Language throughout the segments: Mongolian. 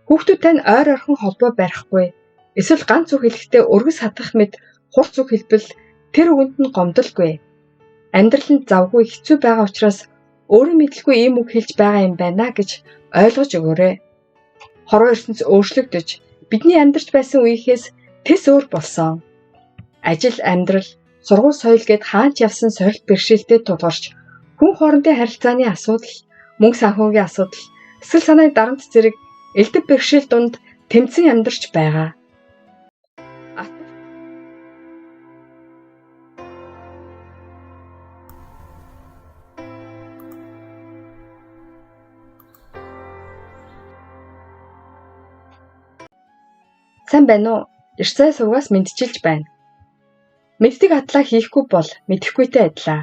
Хүүхдүүдтэй нь ойр орхон холбоо барихгүй эсвэл ганц үг хэлэхдээ өргөс хатгах мэт хурц үг хэлбэл тэр үгэнд нь гомдолгүй. Амьдралд завгүй хэцүү байгаа учраас өөрөө мэдлгүй ийм үг хэлж байгаа юм байна гэж ойлгож өгөөрэй. Хорвоо ертөнц өөрчлөгдөж бидний амьдарч байсан үеийнхээс тэс өөр болсон. Ажил, амьдрал, сургууль, соёл гэд хаанч явсан сорилт бэрхшээлтэй тулгарч хүн хоорондын харилцааны асуудал, мөнгө санхүүгийн асуудал, сэтгэл санааны дарамт зэрэг элдв бэрхшээл дунд тэмцэн амьдарч байгаа. Сайн байна уу? Эрт цай сувгаас мэдчилж байна. Мэддэг хадлаа хийхгүй бол мэдэхгүйтэй адилаа.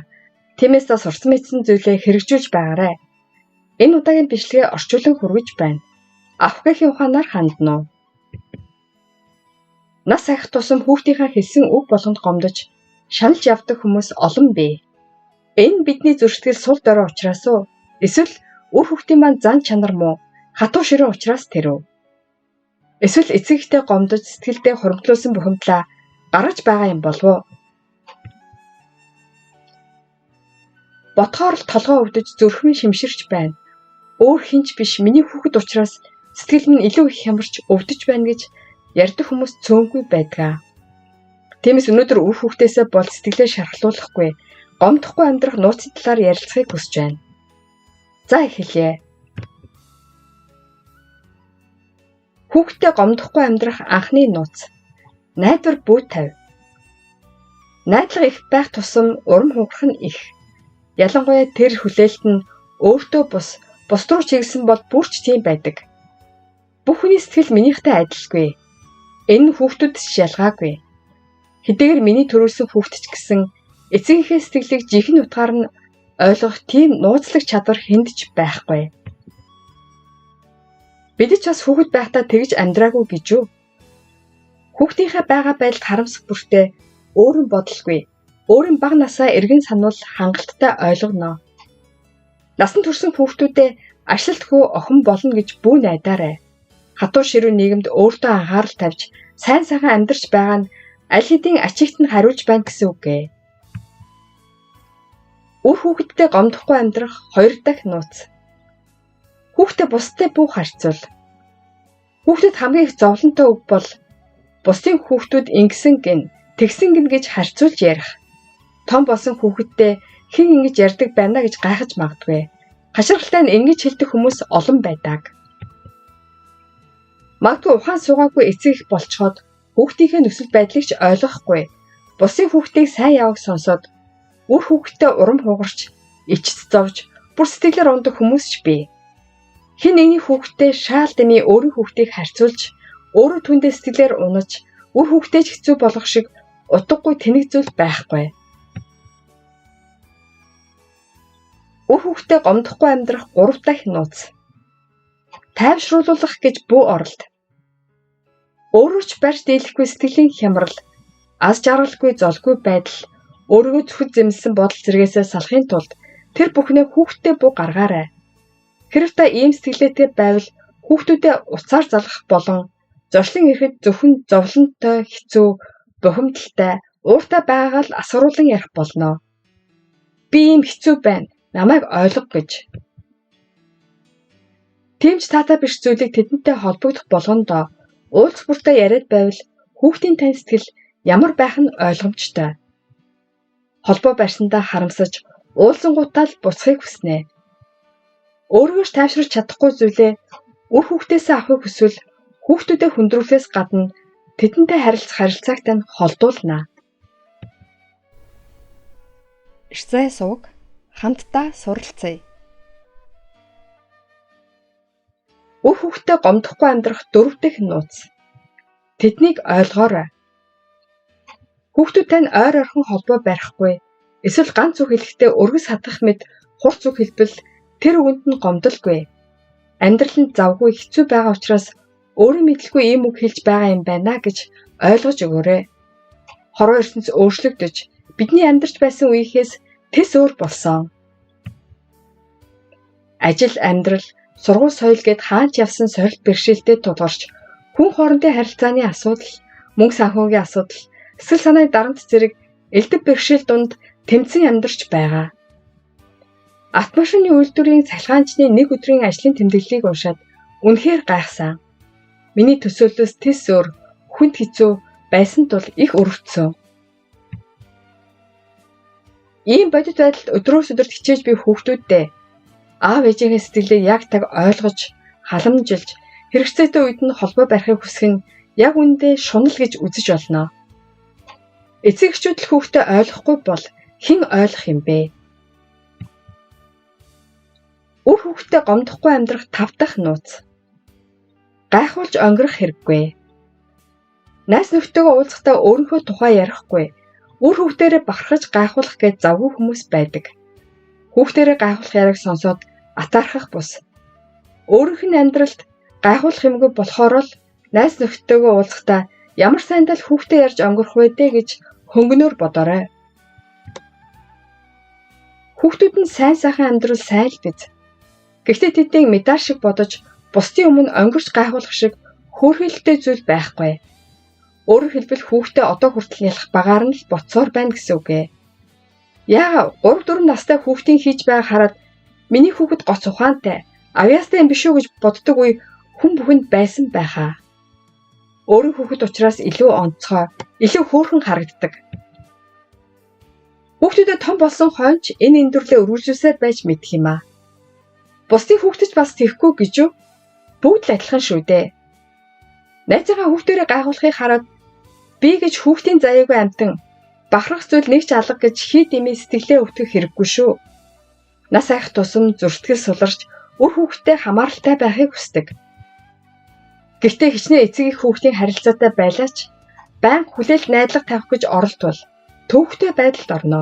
Тиймээс та сурсан мэдсэн зүйлээ хэрэгжүүлж байгаарай. Энэ удаагийн бичлэгээ орчуулан хүргэж байна. Авах гэхийн ухаанаар хандна уу? Нас сахих тусам хүүхдийнхээ хэлсэн үг болгонд гомдож шаналж явдаг хүмүүс олон бий. Энэ бидний зөрчил сул дорой учраас уу? Эсвэл үр хүүхдийн маань зан чанар муу, хатуу ширээ учраас тэр үү? Эсвэл эцэг ихтэй гомдож сэтгэлдээ хуримтлуулсан бухимдлаа гаргаж байгаа юм болов уу? Ботхоор л толгой өвдөж зүрхэн шимширч байна. Өөр хинч биш миний хүүхэд учраас сэтгэл минь илүү их хямарч өвдөж байна гэж ярьдаг хүмүүс цөөнгүй байдаг. Тиймээс өнөөдөр үр хүүхдээсээ бол сэтгэлээ шархлуулахгүй, гомдохгүй амьдрах нууцын талаар ярилцахыг хүсэж байна. За эхэлье. Хүүхдтэй гомдохгүй амьдрах анхны нууц. Найдвар бүү тавь. Найдлага их байх тусам урам хугарах нь их. Ялангуяа тэр хүлээлт нь өөртөө бус руу чиглэсэн бол бүрч тийм байдаг. Бүх хүний сэтгэл минийхтэй адилгүй. Энэ нь хүүхдүүдс ялгаагүй. Хэдийгээр миний төрүүлсэн хүүхэд ч гэсэн эцэгийнхээ сэтгэлийг жинхэнэ утгаар нь ойлгох тийм нууцлаг чадвар хэнд ч байхгүй. Бид ч бас хүүхэд байхдаа тэгж амьдраагүй гэж үү? Хүүхдийнхээ байгаа байдалд харамсах бүртээ өөрийн бодолгүй, өөрийн бага насаа эргэн сануул хангалттай ойлгоно. Насан турсан хүүхдүүдээ ашлалт хөө охин болно гэж бүү найдаарай. Хатуу ширүү нийгэмд өөртөө анхаарал тавьж сайн сайхан амьдарч байгаа нь аль хэдийн ачигт нь хариулж байна гэсэн үг гээ. Үр хүүхэдтэй гомдохгүй амьдрах хоёр дахь нууц. Хүүхдээ бусдад бүх харьцуул. Хүүхдэд хамгийн их зовлонтой үг бол бусдын хүүхдүүд ингэсэн гин, тэгсэн гин гэж харьцуулж ярих. Том болсон хүүхэдтэй хэн ингэж ярьдаг байна гэж гайхаж магадгүй. Хаширгалтай нь ингэж хэлдэг хүмүүс олон байдаг. Магадгүй ухаан суугаагүй эцэг их болцоход хүүхдийнхээ нөхцөл байдлыг ч ойлгохгүй. Бусын хүүхдийг сайн яваг сонсоод үр хүүхдтэй урам хугарч, ичц зовж, бүр сэтгэлээр ундаг хүмүүс ч бий. Хэн нэгний хүүхдтэй шаал дэмий өөрийн хүүхдийг харьцуулж, өөрөө түндээ сэтгэлээр унаж, үр хүүхдээ ч хэцүү болох шиг утгагүй тэнэг зүйл байхгүй. Үр хүүхдээ гомдохгүй амьдрах 3 дахь нууц. Тайвшруулах гэж бүү оролт. Өөрөө ч барьж дийлэхгүй сэтгэлийн хямрал, аз жаргалгүй золгүй байдал, өөрийгөө зүхэд зэмлсэн бодол зэрэгээс салахын тулд тэр бүхнээ хүүхдтэй бүү гаргаарай. Хэрв та ийм сэтгэлээтэй байвал хүүхдүүдэд уцаар залгах болон зочлон ирэхэд зөвхөн зовлонтой, хэцүү, бухимдалтай, ууртай байгаагаа л асгаруулan ярих болно. Би ийм хэцүү байна. Намайг ойлго гэж. Тэмч таатай биш зүйлийг тэдэнтэй холбогдох болгондоо уулз бүртээ яриад байвал хүүхдийн тань сэтгэл ямар байх нь ойлгомжтой. Холбоо барьсандаа харамсаж уулзангуудаа л буцахыг хүснэ. Өөрийгөө тайвшруулж чадахгүй зүйлээ үр хүүхдээсээ авахыг хүсвэл хүүхдүүдэд хүндрүүлэхээс гадна тэдэнтэй харилцах харилцааг тань холдуулна. Эрсэй сувг хамтдаа суралцъя. Үр хүүхдтэй гомдохгүй амьдрах 4 дахь нууц. Тэднийг ойлгоорой. Хүүхдүүдтэй нь ойр орхон холбоо барихгүй, эсвэл ганц үг хэлэхдээ өргөс хатгах мэт хурц үг хэлбэл тэр үгэнд нь гомдолгүй. Амьдралд завгүй хэцүү байгаа учраас өөрөө мэдлгүй ийм үг хэлж байгаа юм байна гэж ойлгож өгөөрэй. Хорвоо ертөнц өөрчлөгдөж бидний амьдарч байсан үеийнхээс тэс өөр болсон. Ажил, амьдрал, сургууль соёл гэд хаач явсан сорилт бэрхшээлтэй тулгарч хүн хоорондын харилцааны асуудал, мөнгө санхүүгийн асуудал, сэтгэл санааны дарамт зэрэг элдв бэрхшээл дунд тэмцэн амьдарч байгаа. Атмашины үйлдвэрийн цахилгаанчны нэг өдрийн ажлын тэмдэглэлийг уншаад үнэхээр гайхсан. Миний төсөөллөөс тис өөр хүнд хэцүү байсан тул их өрөвдсөн. Ийм бодит байдалд өдрөөс өдөрт хичээж буй хүүхдүүддээ аав ээжийнхээ сэтгэлийг яг таг ойлгож, халамжилж, хэрэгцээтэй үед нь холбоо барихыг хүсэх нь яг үүндээ шунал гэж үзэж болно. Эцэг эхчүүд л хүүхдээ ойлгохгүй бол хэн ойлгох юм бэ? Үр хүүхдээ гомдохгүй амьдрах 5 дахь нууц. Гайхуулж өнгөрөх хэрэггүй. Найз нөхдөөгөө уулзахдаа өөрийнхөө тухай ярихгүй, үр хүүхдээрээ бахархаж гайхуулах гэж завгүй хүмүүс байдаг. Хүүхдээрээ гайхуулах яриаг сонсоод атаархах бус. Өөрийнх нь амьдралд гайхуулах юмгүй болохоор л найз нөхдөөгөө уулзахдаа ямар сайндаа л хүүхдээ ярьж өнгөрөх вэ дээ гэж хөнгөнөөр бодоорой. Хүүхдүүд нь сайн сайхан амьдрал сайн л биз. Гэхдээ тэднийг медаль шиг бодож бусдын өмнө өнгөрч гайхуулах шиг хөөрхийлөлтэй зүйл байхгүй. Өөрөөр хэлбэл хүүхдээ одоо хүртэл ялах багаар нь л боцсоор байна гэсэн үг ээ. Яагаад 3-4 настай хүүхдийн хийж байгааг хараад миний хүүхэд гоц ухаантай, авьяастай юм биш үү гэж боддог үе хүн бүхэнд байсан байхаа. Өөрийн хүүхэд учраас илүү онцгой, илүү хөөрхөн харагддаг. Хүүхдүүдэд том болсон хойно энэ эндэрлээ өргөжлүүлсээр байж мэдэх юм аа. Бусдын хүүхдэд бас тэхгүй гэж юу? Бүгд л адилхан шүү дээ. Найзынхаа хүүхдээрээ гайхуулахыг хараад би гэж хүүхдийн заяагүй амтан бахарх зүйл нэг ч алга гэж хий дэмий сэтгэлээ өвтгөх хэрэггүй шүү. Нас айх тусам зөрчил суларч үр хүүхдтэй хамааралтай байхыг хүсдэг. Гэхдээ хичнээн эцэг их хүүхдийн харилцаатай байлаач байнга хүлээлт найдлага тавих гэж оролдвол төвөгтэй байдалд орно.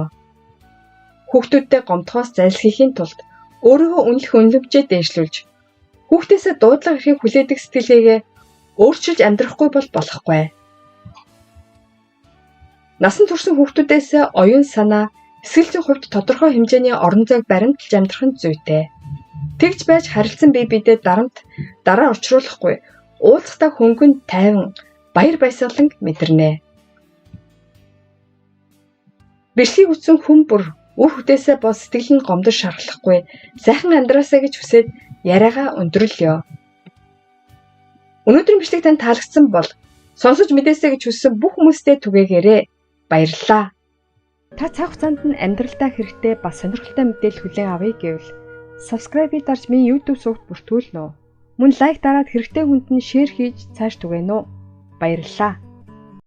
Хүүхдүүдтэй гомдохоос зайлсхийхийн тулд өөрийгөө үнэлэх үнэлэмжээ дээшлүүлж хүүхдээсээ дуудлага эрхийг хүлээдэг сэтгэлгээгээ өөрчилж амьдрахгүй бол болохгүй. Насан турсан хүүхдүүдээс оюун санаа, сэтгэл зүйн хувьд тодорхой хэмжээний орон зайг баримталж амьдрах нь зүйтэй. Тэгж байж харилцан бие биедээ дарамт дараа учруулахгүй, уулзахдаа хөнгөн тайван, баяр баясгалан мэдэрнэ. Бэрхшээг үтсэн хүн бүр үр хүүхдээсээ бос сэтгэл нь гомдож шархлахгүй, сайхан амьдраасаа гэж хүсээд яриагаа өндөрлөё. Өнөөдрийн бичлэг танд таалагдсан бол сонсож мэдээсэй гэж хүссэн бүх хүмүүстээ түгээгээрэй. Баярлалаа. Та цаг хугацаанд нь амьдралдаа хэрэгтэй бас сонирхолтой мэдээлэл хүлээн авъя гэвэл subscribe-ийг дарж миний YouTube сувагт бүртгүүлнэ үү? Мөн лайк дараад хэрэгтэй хүнд нь шеэр хийж цааш түгээнэ үү? Баярлалаа.